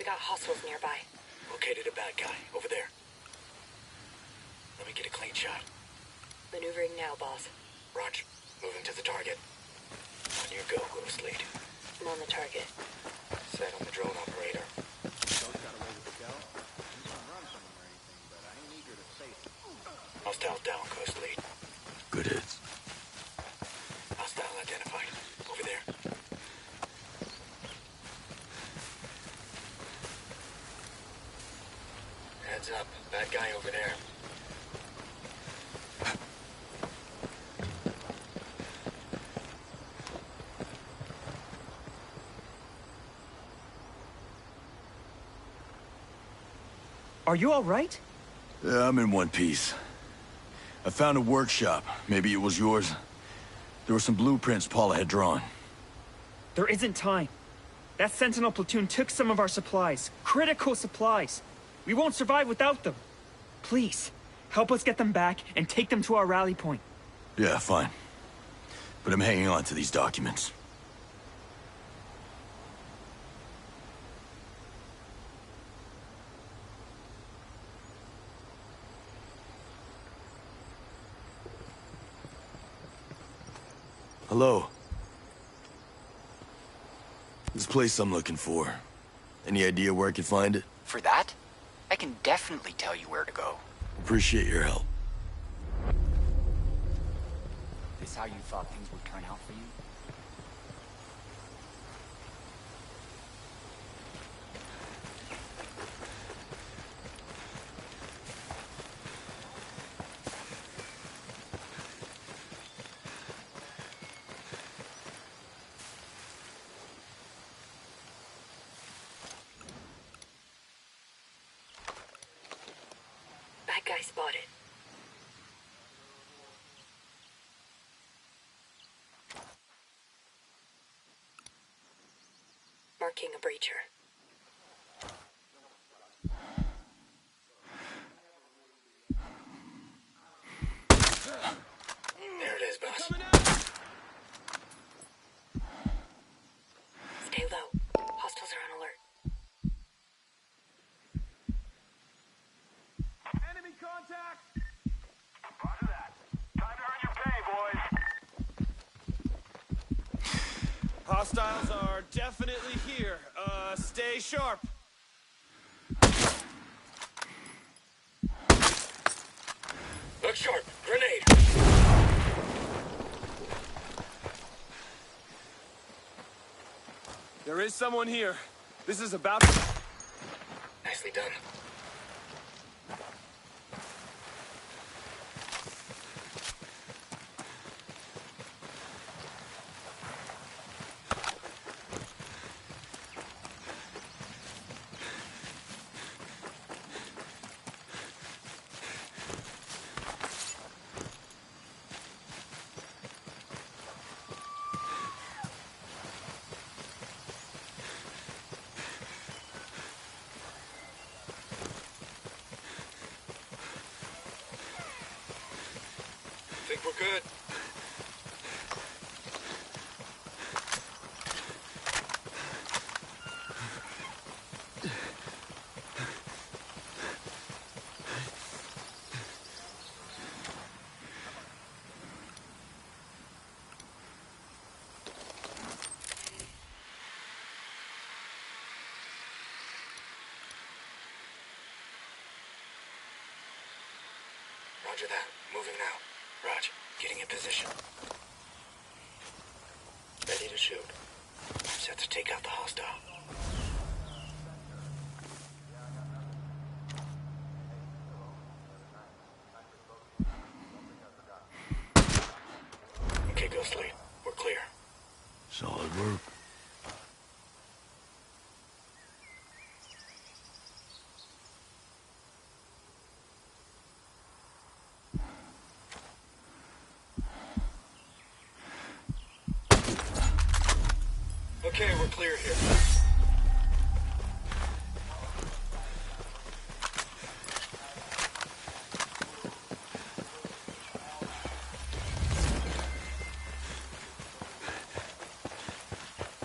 got hostiles nearby. Located a bad guy, over there. Let me get a clean shot. Maneuvering now, boss. Roger. Moving to the target. On your go, Ghost Lead. I'm on the target. Set on the drone operator. Don't got a way to go. I'm gonna run from him or anything, but I ain't eager to face it. Hostile down, Ghost Lead. Good hits. Hostile identified. Over there. Heads up. Bad guy over there. Are you all right? Yeah, I'm in one piece. I found a workshop. Maybe it was yours. There were some blueprints Paula had drawn. There isn't time. That Sentinel platoon took some of our supplies. Critical supplies. We won't survive without them. Please, help us get them back and take them to our rally point. Yeah, fine. But I'm hanging on to these documents. Hello. This place I'm looking for. Any idea where I can find it? For that, I can definitely tell you where to go. Appreciate your help. This how you thought things would turn out for you? Bad guy spotted. Marking a breacher. There it is, boss. Stay low. Hostiles are on alert. Enemy contact! Roger that. Time to earn your pay, boys. Hostiles are definitely here. Stay sharp. Look sharp. Grenade. There is someone here. This is about... Nicely done. Think we're good. Roger that. Moving now. Raj, getting in position. Ready to shoot. Set to take out the hostile. Okay, Ghost Lead. We're clear. Solid work. Okay, we're clear here.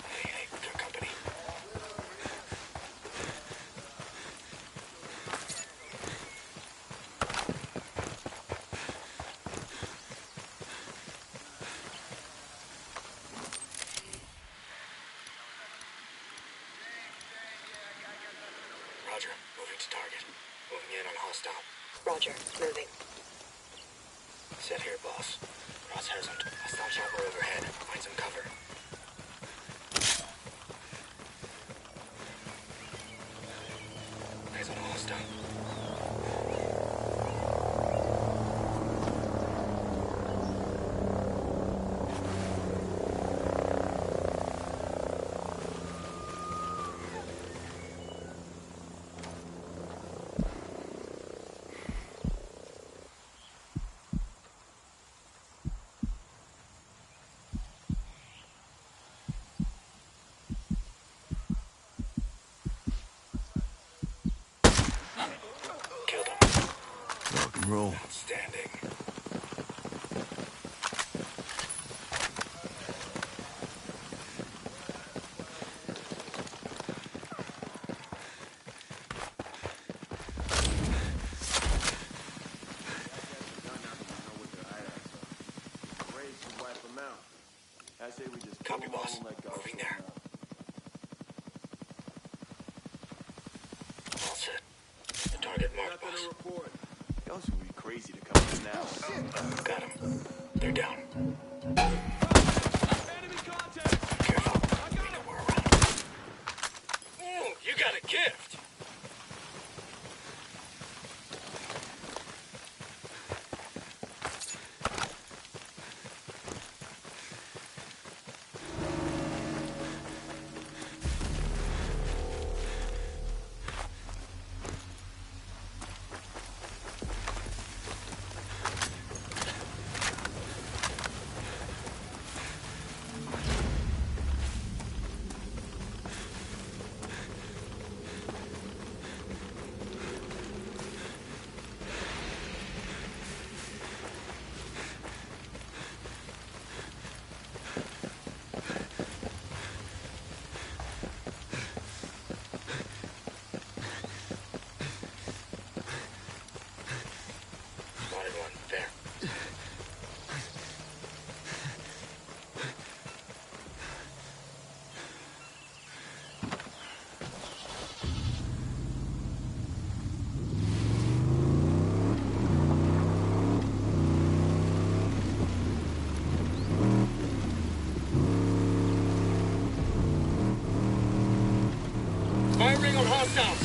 Hey, good company. Roger. Moving to target. Moving in on hostile. Roger. Moving. Set here, boss. Crosshairs on hostile chopper overhead. Find some cover. Eyes on a hostile. Killed him. Rock and roll. Outstanding. I say we just Copy, pull 'em boss. all and let go. Moving there. All set. The target marked, Nothing boss. to report. Those would be crazy to come in now. Got him. They're down. Enemy contact! Careful. We know we're around. Ooh, you got a gift! Spotted one. There. Firing on hostiles!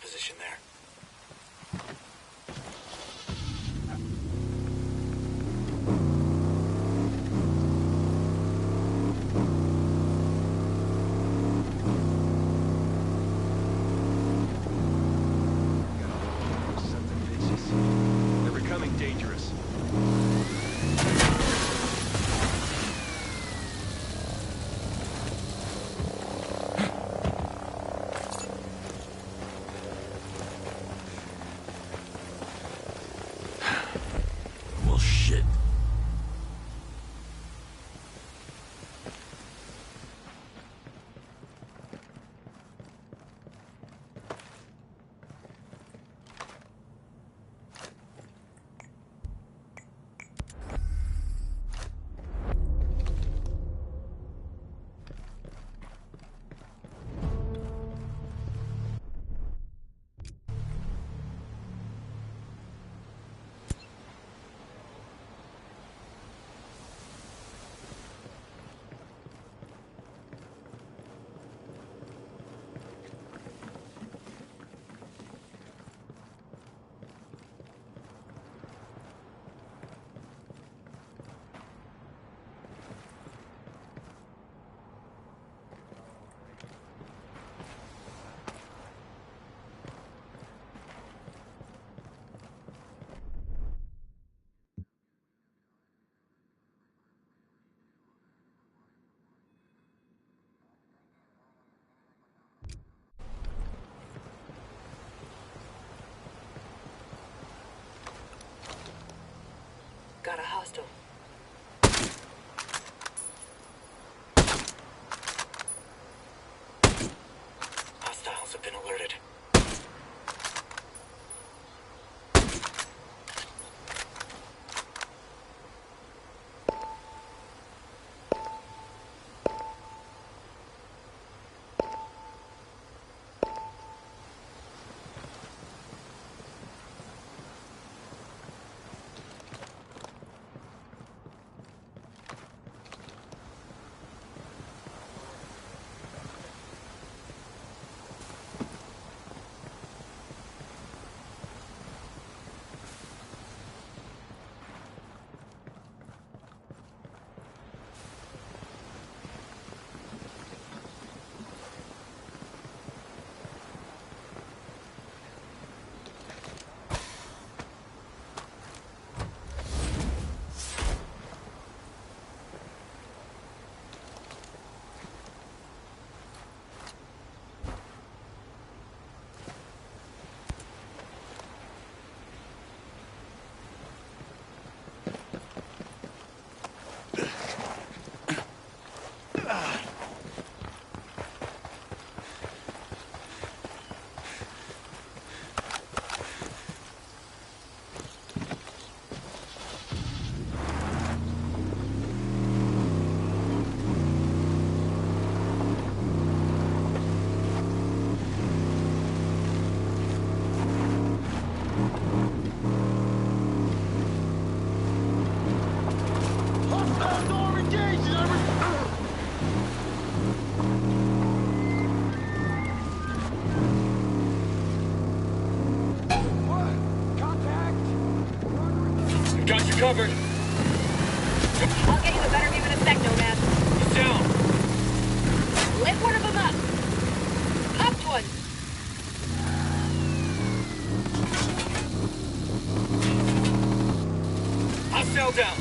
position there. They're becoming dangerous. Well, shit. Got a hostile. Hostiles have been alerted. Got you covered. I'll get you the better view in a sec, Nomad. He's down. Lit one of them up. Popped one. Hostile down.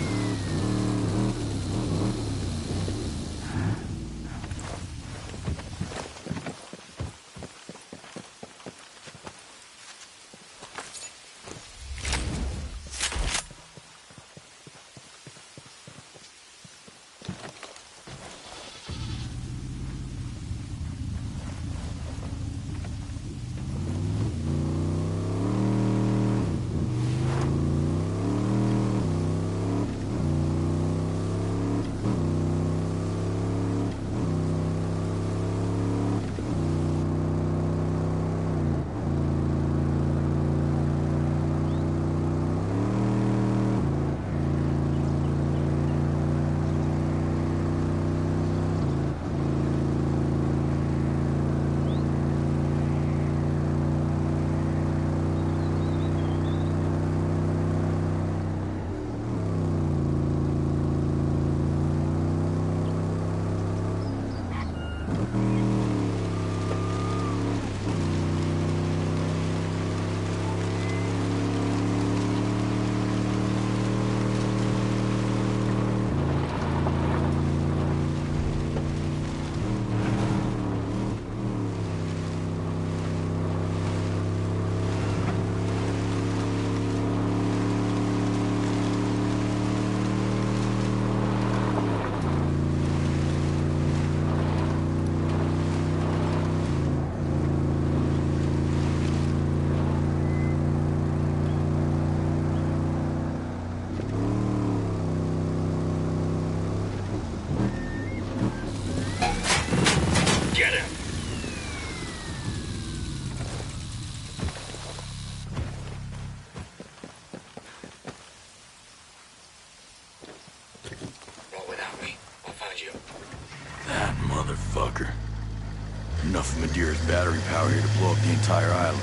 Motherfucker. Enough of Madeira's battery power here to blow up the entire island.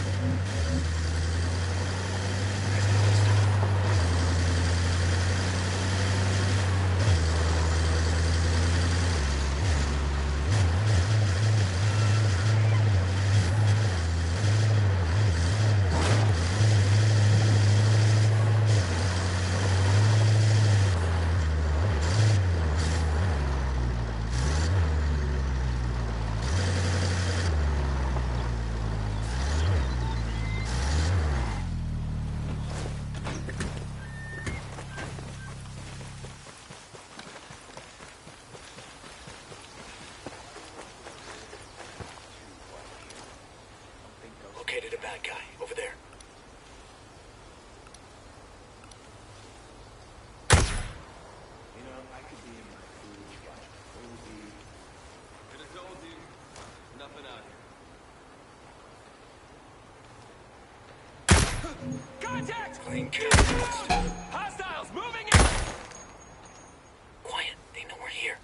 Contact! Plane kill next. Hostiles moving in! Quiet. They know we're here.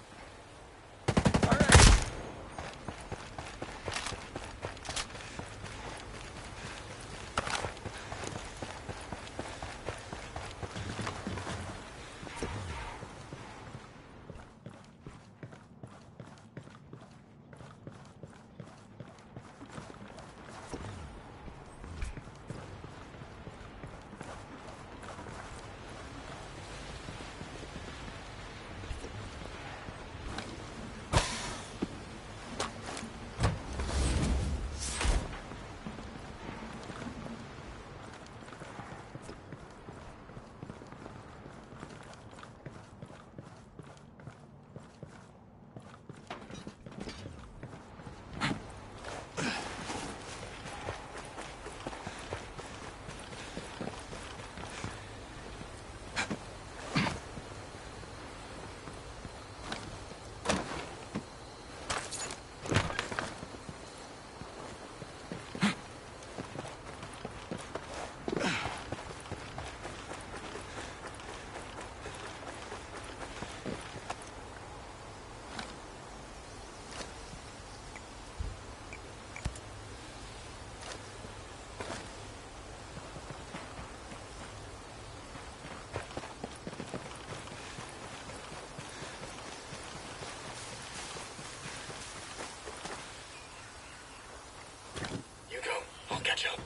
Catch up.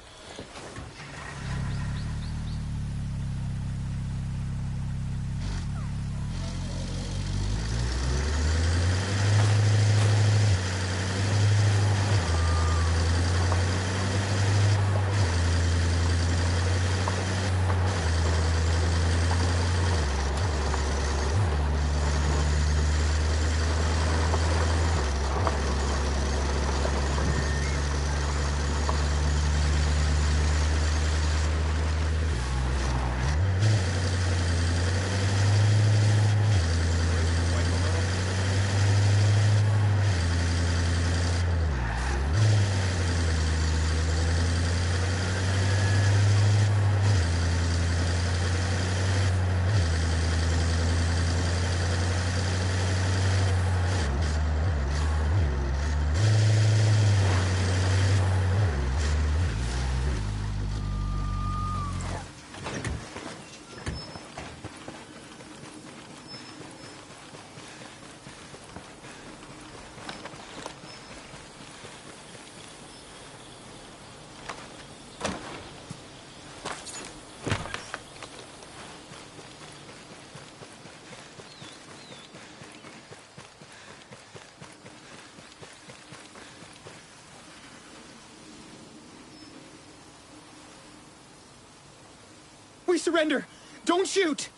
We surrender! Don't shoot!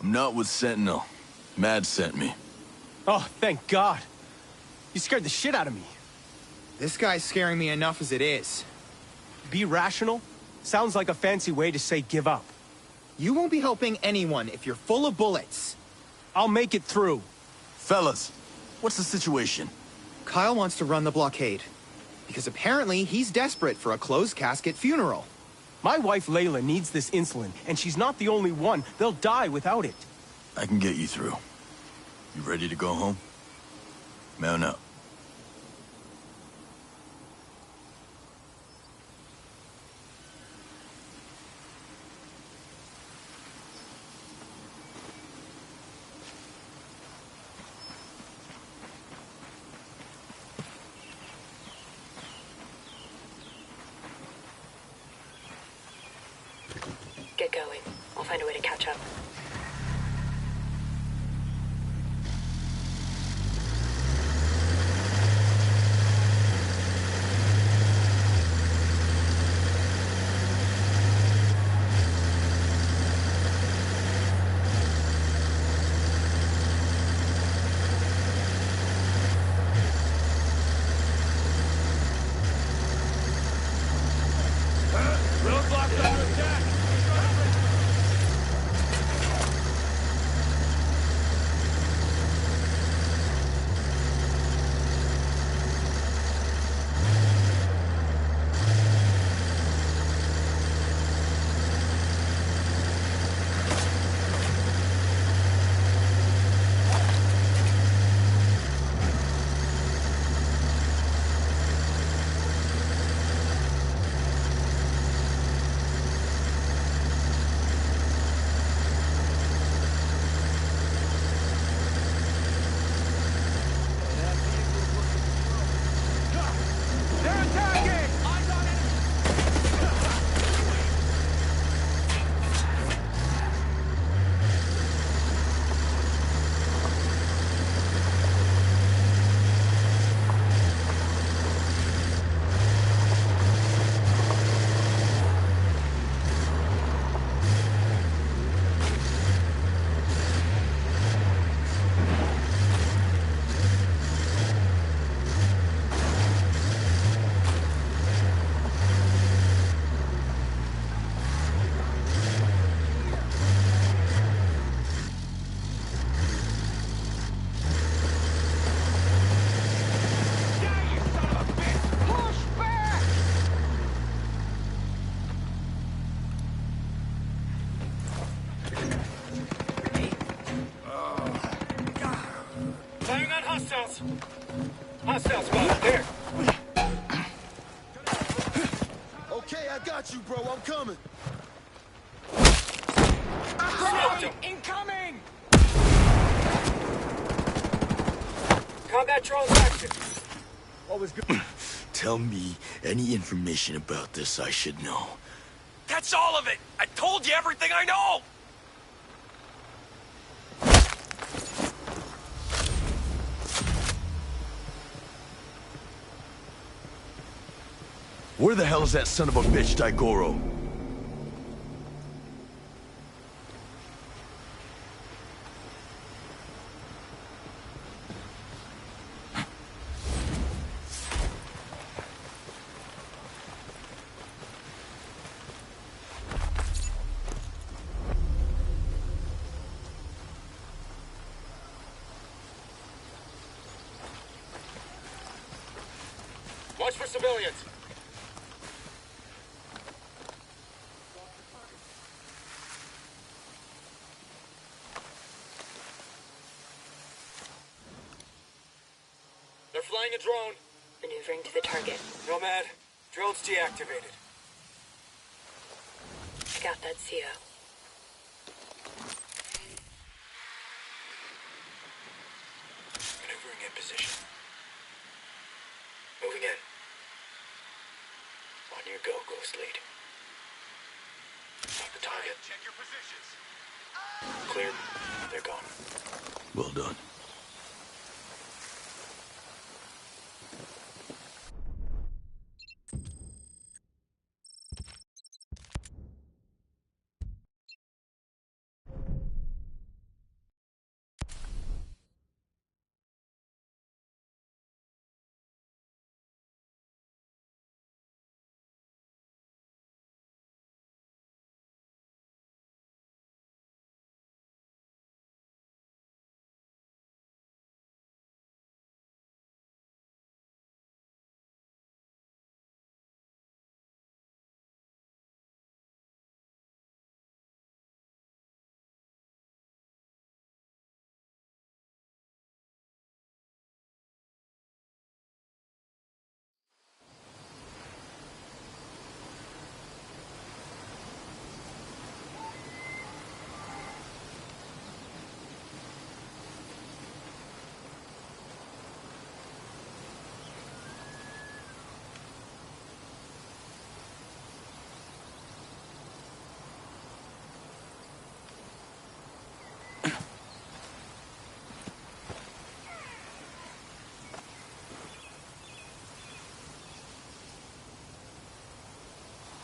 I'm not with Sentinel. Mad sent me. Oh, thank God. You scared the shit out of me. This guy's scaring me enough as it is. Be rational? Sounds like a fancy way to say give up. You won't be helping anyone if you're full of bullets. I'll make it through. Fellas, what's the situation? Kyle wants to run the blockade. Because apparently he's desperate for a closed casket funeral. My wife Layla needs this insulin, and she's not the only one. They'll die without it. I can get you through. You ready to go home? Mount up. Get going. I'll find a way to catch up. Roadblock under attack! Hostiles! Hostile spotted there! Okay, I got you, bro. I'm coming. Smoked him! Incoming! Combat drones active! What was good? Tell me any information about this I should know. That's all of it! I told you everything I know! Where the hell is that son of a bitch, Daigoro? Watch for civilians! They're flying a drone. Maneuvering to the target. Nomad, drone's deactivated. I got that, CO. Maneuvering in position. Moving in. On your go, Ghost Lead. Mark the target. Check your positions. Clear. They're gone. Well done.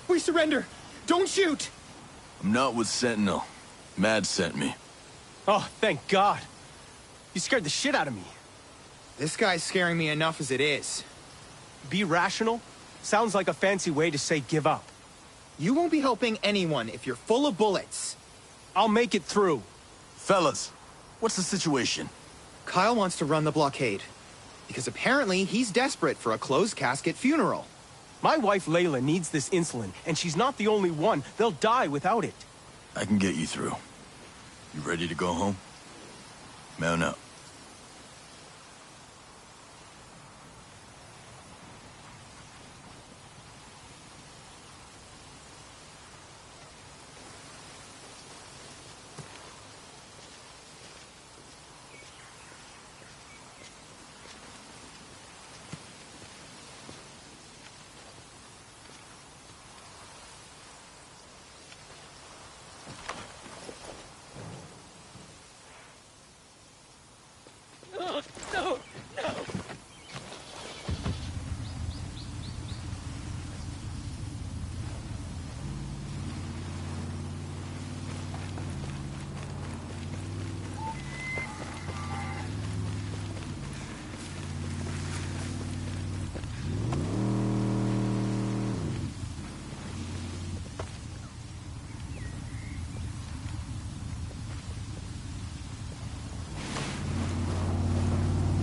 We surrender! Don't shoot! I'm not with Sentinel. Mad sent me. Oh, thank God. You scared the shit out of me. This guy's scaring me enough as it is. Be rational? Sounds like a fancy way to say give up. You won't be helping anyone if you're full of bullets. I'll make it through. Fellas, what's the situation? Kyle wants to run the blockade. Because apparently he's desperate for a closed casket funeral. My wife Layla needs this insulin, and she's not the only one. They'll die without it. I can get you through. You ready to go home? Mount up.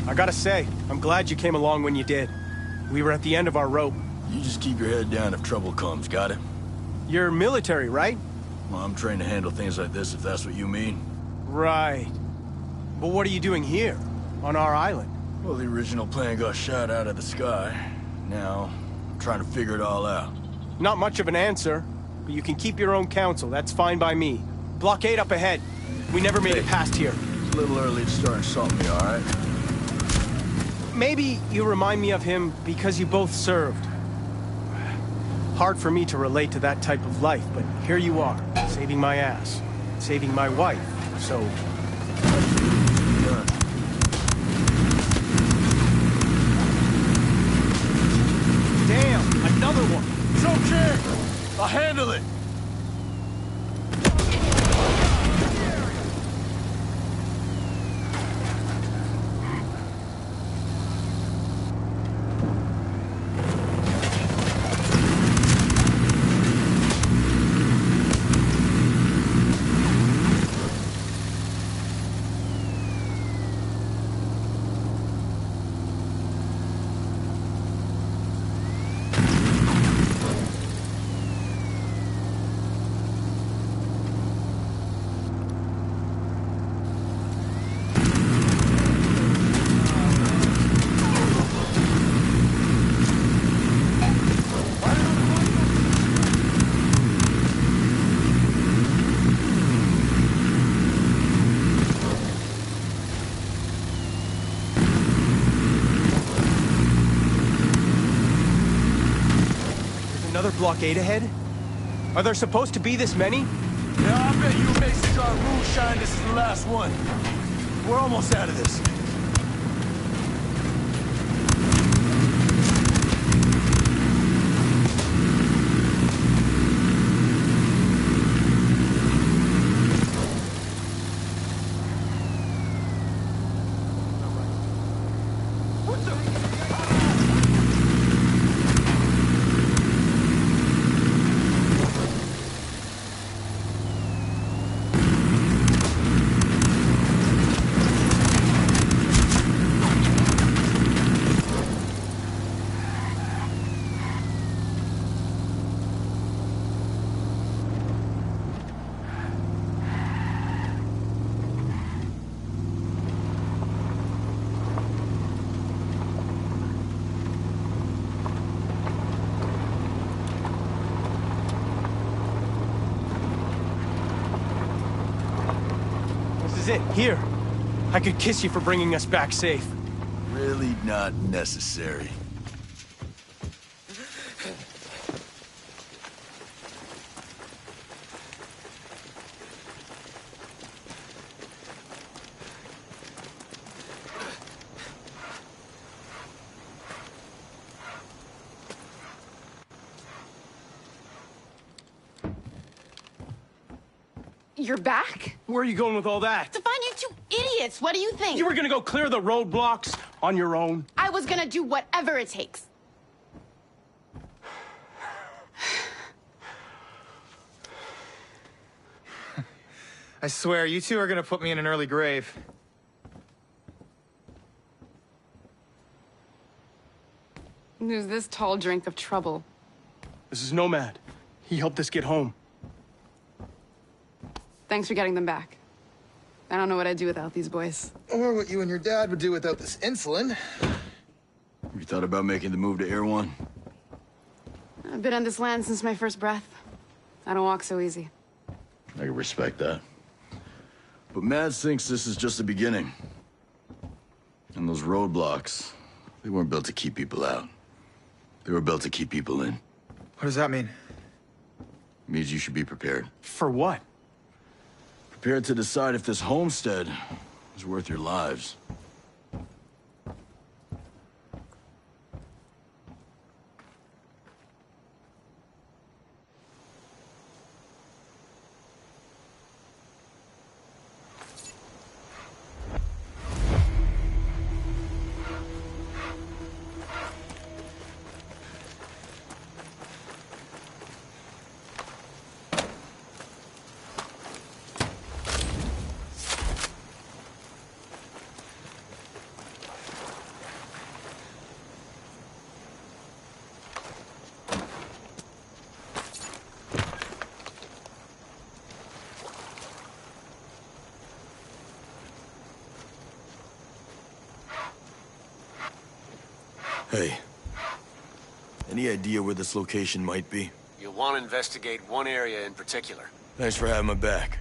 I gotta say, I'm glad you came along when you did. We were at the end of our rope. You just keep your head down if trouble comes, got it? You're military, right? Well, I'm trained to handle things like this, if that's what you mean. Right. But what are you doing here, on our island? Well, the original plan got shot out of the sky. Now, I'm trying to figure it all out. Not much of an answer, but you can keep your own counsel. That's fine by me. Blockade up ahead. We never made it past here. It's a little early to start insulting me, all right? Maybe you remind me of him because you both served. Hard for me to relate to that type of life, but here you are, saving my ass, saving my wife, so... Damn, another one! It's okay! I'll handle it! Another blockade ahead? Are there supposed to be this many? Yeah, I bet you Mason got moonshine. This is the last one. We're almost out of this. This is it, here. I could kiss you for bringing us back safe. Really not necessary. You're back? Where are you going with all that? To find you two idiots. What do you think? You were gonna go clear the roadblocks on your own? I was gonna do whatever it takes. I swear, you two are gonna put me in an early grave. Who's this tall drink of trouble? This is Nomad. He helped us get home. Thanks for getting them back. I don't know what I'd do without these boys. Or what you and your dad would do without this insulin. You thought about making the move to Air One? I've been on this land since my first breath. I don't walk so easy. I can respect that. But Mads thinks this is just the beginning. And those roadblocks, they weren't built to keep people out. They were built to keep people in. What does that mean? It means you should be prepared. For what? Prepared to decide if this homestead is worth your lives. Hey. Any idea where this location might be? You'll want to investigate one area in particular. Thanks for having my back.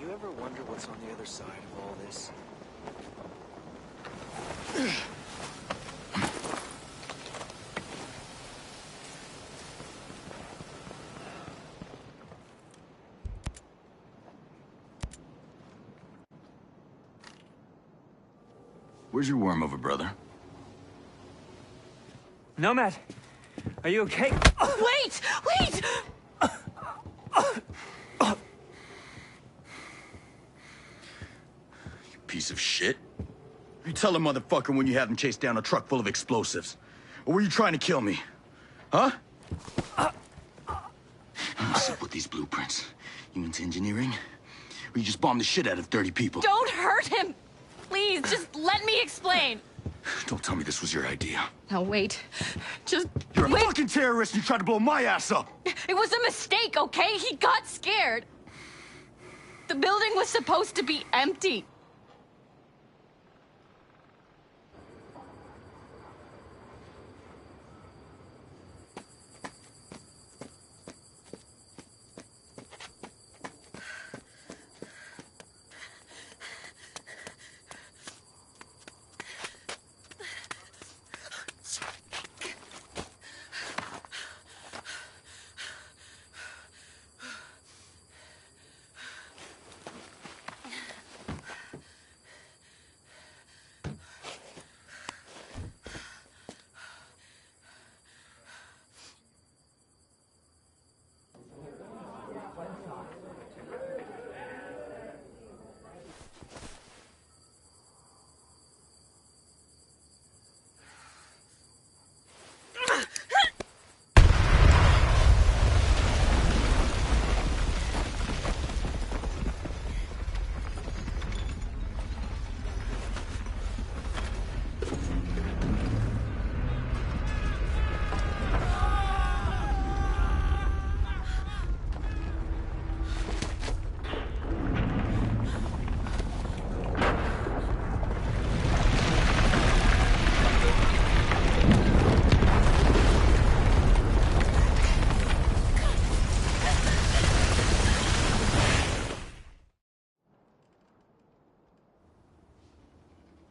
You ever wonder what's on the other side of all this? Where's your worm over, brother? Nomad, are you okay? Wait! Wait! You piece of shit. You tell a motherfucker when you have him chase down a truck full of explosives. Or were you trying to kill me? Huh? What's up with these blueprints? You into engineering? Or you just bombed the shit out of 30 people? Don't hurt him! Please, just let me explain. Don't tell me this was your idea. Now wait. Just You're wait. a fucking terrorist and you tried to blow my ass up! It was a mistake, okay? He got scared. The building was supposed to be empty.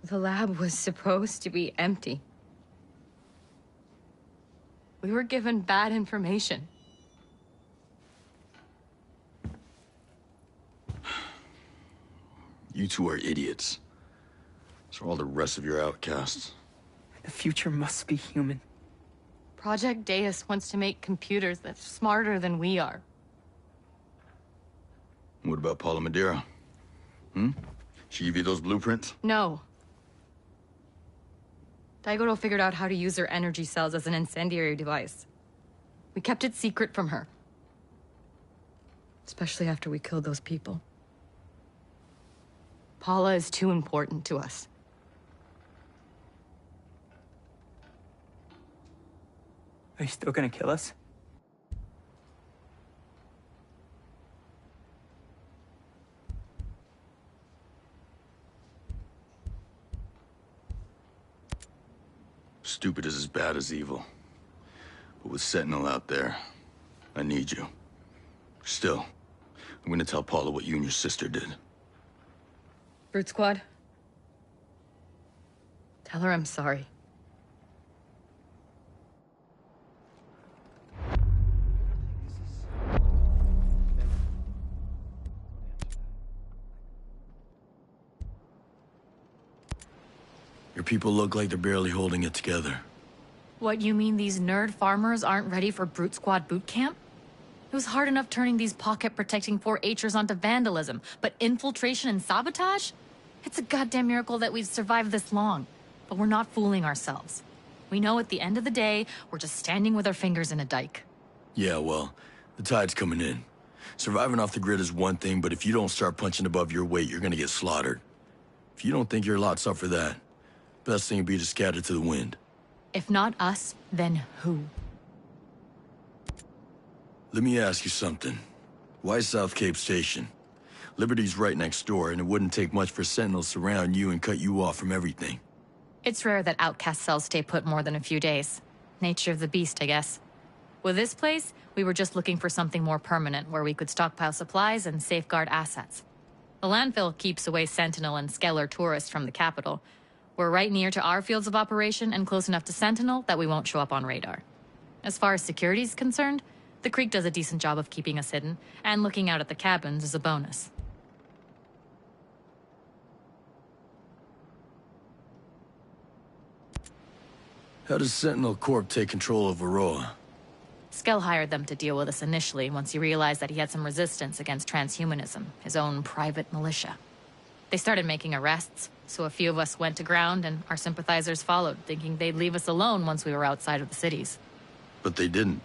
The lab was supposed to be empty. We were given bad information. You two are idiots. So are all the rest of your outcasts. The future must be human. Project Deus wants to make computers that's smarter than we are. What about Paula Madeira? She give you those blueprints? No. Daigoro figured out how to use her energy cells as an incendiary device. We kept it secret from her. Especially after we killed those people. Paula is too important to us. Are you still gonna kill us? stupid is as bad as evil. But with Sentinel out there, I need you. Still, I'm gonna tell Paula what you and your sister did. Brute Squad. Tell her I'm sorry. Your people look like they're barely holding it together. What, you mean these nerd farmers aren't ready for Brute Squad boot camp? It was hard enough turning these pocket-protecting 4-H'ers onto vandalism, but infiltration and sabotage? It's a goddamn miracle that we've survived this long. But we're not fooling ourselves. We know at the end of the day, we're just standing with our fingers in a dike. Yeah, well, the tide's coming in. Surviving off the grid is one thing, but if you don't start punching above your weight, you're gonna get slaughtered. If you don't think your lot's up for that, best thing would be to scatter to the wind. If not us, then who? Let me ask you something. Why South Cape Station? Liberty's right next door, and it wouldn't take much for Sentinels to surround you and cut you off from everything. It's rare that outcast cells stay put more than a few days. Nature of the beast, I guess. With this place, we were just looking for something more permanent, where we could stockpile supplies and safeguard assets. The landfill keeps away Sentinel and Skeller tourists from the capital. We're right near to our fields of operation and close enough to Sentinel that we won't show up on radar. As far as security's concerned, the Creek does a decent job of keeping us hidden, and looking out at the cabins is a bonus. How does Sentinel Corp take control of Aurora? Skell hired them to deal with us initially once he realized that he had some resistance against transhumanism, his own private militia. They started making arrests, so a few of us went to ground and our sympathizers followed, thinking they'd leave us alone once we were outside of the cities. But they didn't.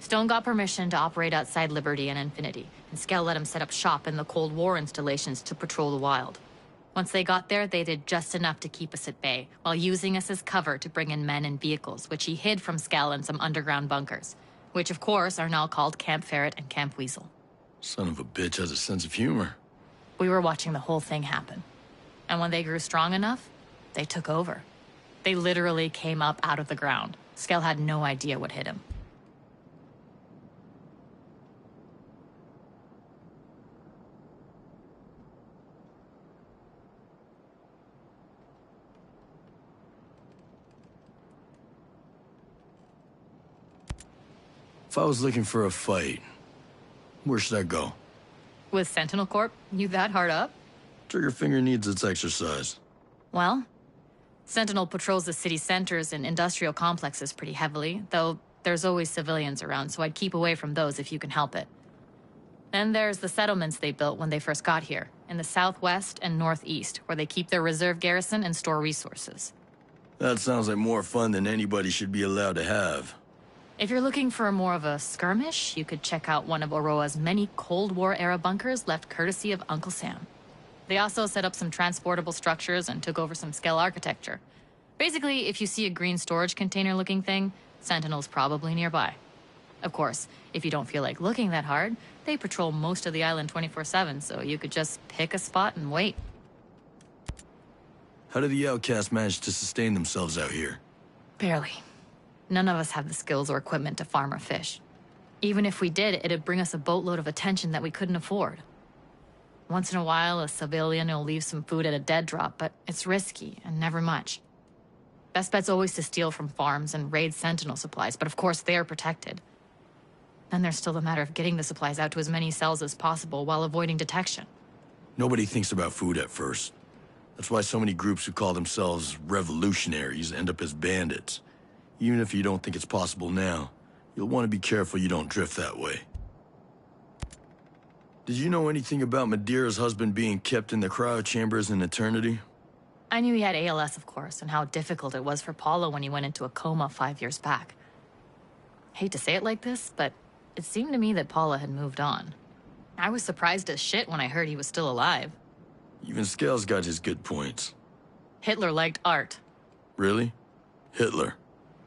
Stone got permission to operate outside Liberty and Infinity, and Skell let him set up shop in the Cold War installations to patrol the wild. Once they got there, they did just enough to keep us at bay, while using us as cover to bring in men and vehicles, which he hid from Skell in some underground bunkers, which of course are now called Camp Ferret and Camp Weasel. Son of a bitch has a sense of humor. We were watching the whole thing happen. And when they grew strong enough, they took over. They literally came up out of the ground. Skell had no idea what hit him. If I was looking for a fight, where should I go? With Sentinel Corp, you that hard up? Trigger finger needs its exercise. Well, Sentinel patrols the city centers and industrial complexes pretty heavily, though there's always civilians around, so I'd keep away from those if you can help it. Then there's the settlements they built when they first got here, in the southwest and northeast, where they keep their reserve garrison and store resources. That sounds like more fun than anybody should be allowed to have. If you're looking for more of a skirmish, you could check out one of Aurora's many Cold War-era bunkers left courtesy of Uncle Sam. They also set up some transportable structures and took over some Skell architecture. Basically, if you see a green storage container-looking thing, Sentinel's probably nearby. Of course, if you don't feel like looking that hard, they patrol most of the island 24/7, so you could just pick a spot and wait. How do the outcasts manage to sustain themselves out here? Barely. None of us have the skills or equipment to farm or fish. Even if we did, it'd bring us a boatload of attention that we couldn't afford. Once in a while, a civilian will leave some food at a dead drop, but it's risky and never much. Best bet's always to steal from farms and raid Sentinel supplies, but of course they're protected. Then there's still the matter of getting the supplies out to as many cells as possible while avoiding detection. Nobody thinks about food at first. That's why so many groups who call themselves revolutionaries end up as bandits. Even if you don't think it's possible now, you'll want to be careful you don't drift that way. Did you know anything about Madeira's husband being kept in the cryo chambers in eternity? I knew he had ALS, of course, and how difficult it was for Paulo when he went into a coma 5 years back. Hate to say it like this, but it seemed to me that Paula had moved on. I was surprised as shit when I heard he was still alive. Even Skell's got his good points. Hitler liked art. Really? Hitler?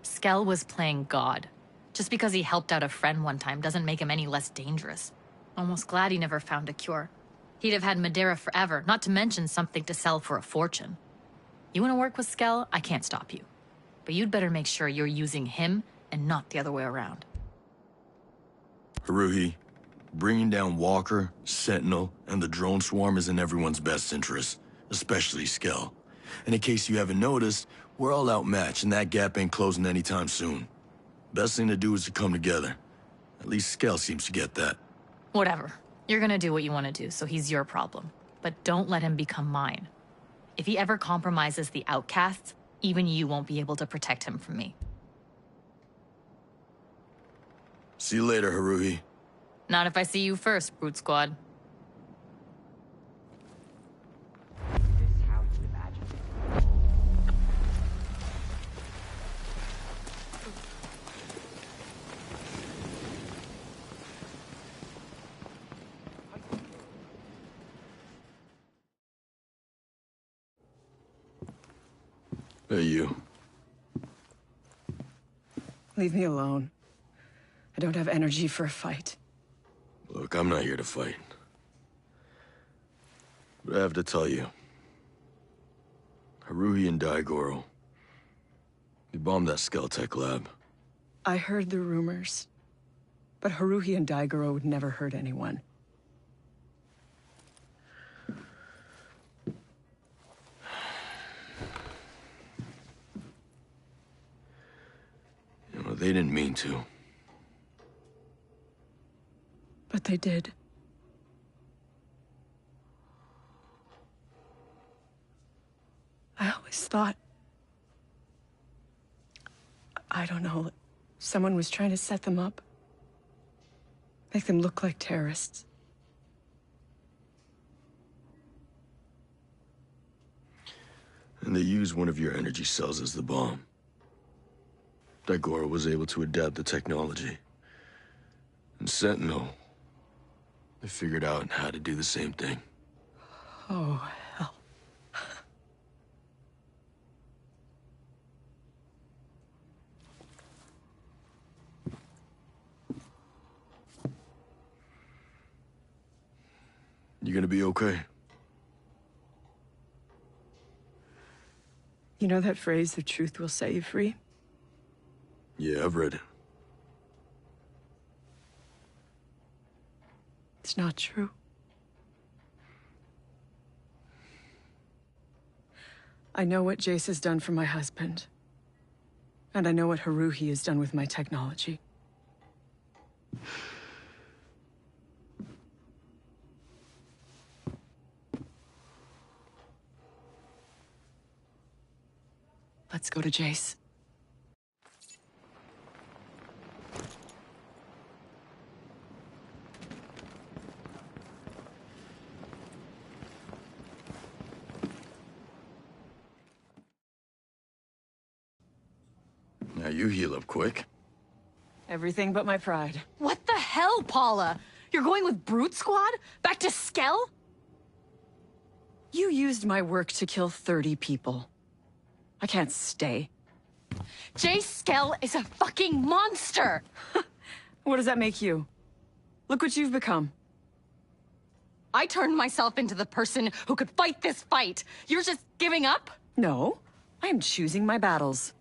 Skell was playing God. Just because he helped out a friend one time doesn't make him any less dangerous. Almost glad he never found a cure. He'd have had Madeira forever, not to mention something to sell for a fortune. You want to work with Skell? I can't stop you. But you'd better make sure you're using him and not the other way around. Haruhi, bringing down Walker, Sentinel, and the drone swarm is in everyone's best interest, especially Skell. And in case you haven't noticed, we're all outmatched, and that gap ain't closing anytime soon. Best thing to do is to come together. At least Skell seems to get that. Whatever. You're gonna do what you want to do, so he's your problem. But don't let him become mine. If he ever compromises the outcasts, even you won't be able to protect him from me. See you later, Haruhi. Not if I see you first, Brute Squad. Hey, you. Leave me alone. I don't have energy for a fight. Look, I'm not here to fight. But I have to tell you. Haruhi and Daigoro. They bombed that Skeltech lab. I heard the rumors. But Haruhi and Daigoro would never hurt anyone. You know, they didn't mean to. But they did. I always thought... I don't know, someone was trying to set them up. Make them look like terrorists. And they used one of your energy cells as the bomb. Daigoro was able to adapt the technology. And Sentinel, they figured out how to do the same thing. Oh, hell. You gonna be okay? You know that phrase, the truth will set you free? Yeah, I've read it. It's not true. I know what Jace has done for my husband. And I know what Haruhi has done with my technology. Let's go to Jace. Now you heal up quick. Everything but my pride. What the hell, Paula? You're going with Brute Squad? Back to Skell? You used my work to kill 30 people. I can't stay. Jay Skell is a fucking monster! What does that make you? Look what you've become. I turned myself into the person who could fight this fight. You're just giving up? No, I am choosing my battles.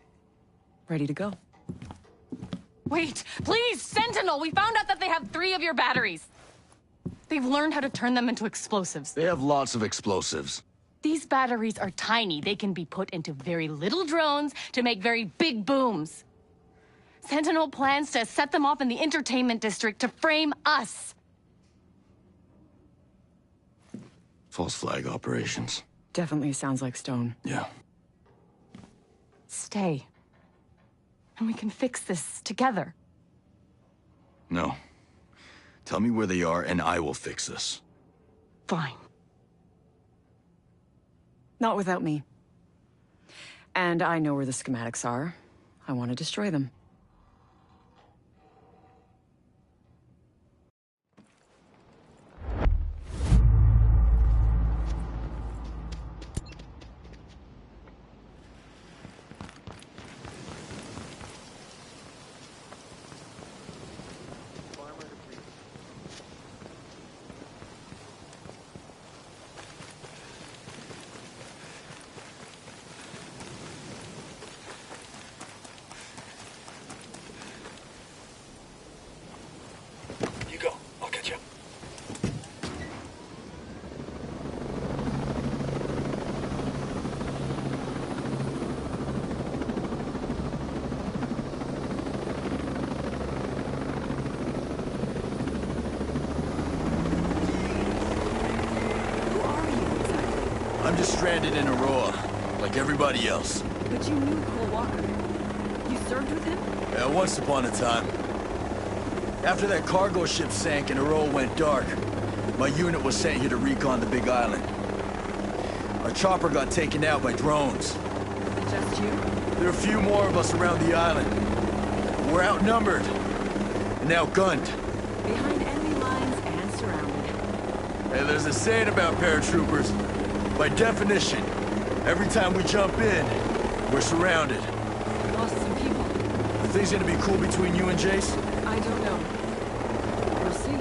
Ready to go. Wait, please, Sentinel! We found out that they have 3 of your batteries. They've learned how to turn them into explosives. They have lots of explosives. These batteries are tiny. They can be put into very little drones to make very big booms. Sentinel plans to set them off in the entertainment district to frame us. False flag operations. Definitely sounds like Stone. Yeah. Stay. And we can fix this together. No. Tell me where they are and I will fix this. Fine. Not without me. And I know where the schematics are. I want to destroy them. I'm just stranded in Aurora, like everybody else. But you knew Cole Walker. You served with him? Yeah, once upon a time. After that cargo ship sank and Aurora went dark, my unit was sent here to recon the Big Island. Our chopper got taken out by drones. Just you? There are a few more of us around the island. We're outnumbered and outgunned. Behind enemy lines and surrounded. Hey, there's a saying about paratroopers. By definition, every time we jump in, we're surrounded. Lost some people. Are things gonna be cool between you and Jace? I don't know. We'll see.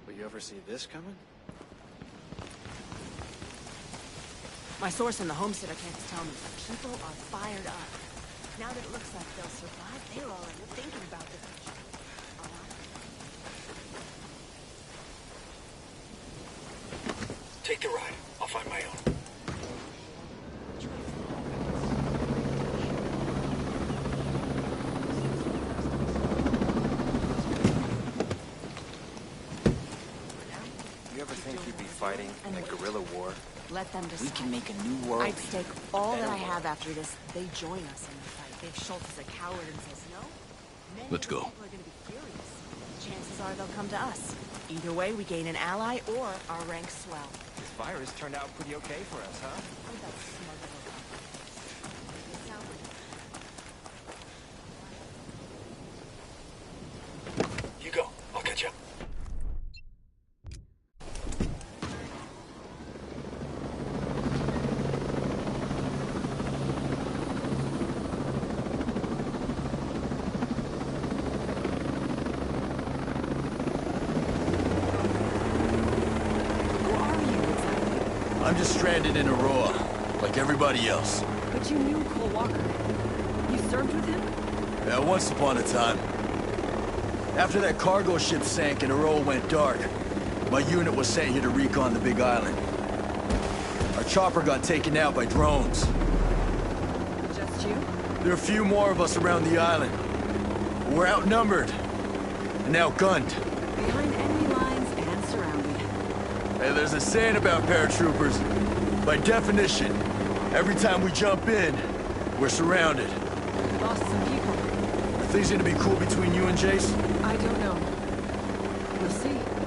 Will you ever see this coming? My source in the homesteader camp is telling me people are fired up. Now that it looks like they'll survive, they're already thinking about the future. Take the ride. I'll find my own. You ever think you'd be fighting in a guerrilla war? Let them decide. We can make a new world. I'd stake all that I have after this. They join us in the fight. If Schultz is a coward and says no, many Let's go. people are going to be furious. Chances are they'll come to us. Either way, we gain an ally or our ranks swell. This virus turned out pretty okay for us, huh? What about smug little companies? They sound like You go. I'll catch up. I'm just stranded in Aurora, like everybody else. But you knew Cole Walker. You served with him? Yeah, once upon a time. After that cargo ship sank and Aurora went dark, my unit was sent here to recon the Big Island. Our chopper got taken out by drones. Just you? There are a few more of us around the island. We're outnumbered and outgunned. Behind enemy lines and surrounded. Hey, there's a saying about paratroopers. By definition, Every time we jump in, we're surrounded. We lost some people. Are things gonna be cool between you and Jace? I don't know. We'll see.